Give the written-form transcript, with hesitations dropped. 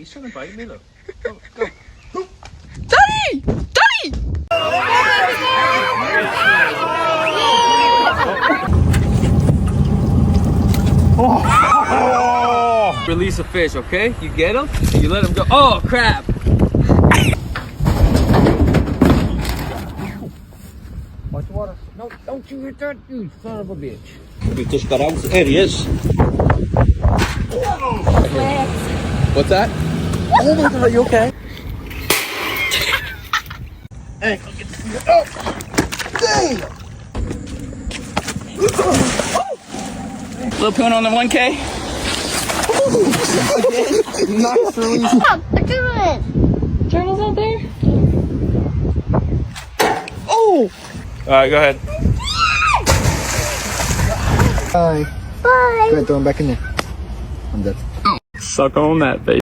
He's trying to bite me, look. Go, go. Daddy! Daddy! Release a fish, okay? You get him, and you let him go. Oh, crap! Watch the water. No, don't you hit that, you son of a bitch. We just got out. There he is. What's that? Oh my god, you okay? Hey, oh! Dang! Little poon on the 1K. Nice release. Stop! A turtle! Turtles out there? Oh! Alright, go ahead. Bye! Go ahead, throw him back in there. I'm dead. Suck on that, baby.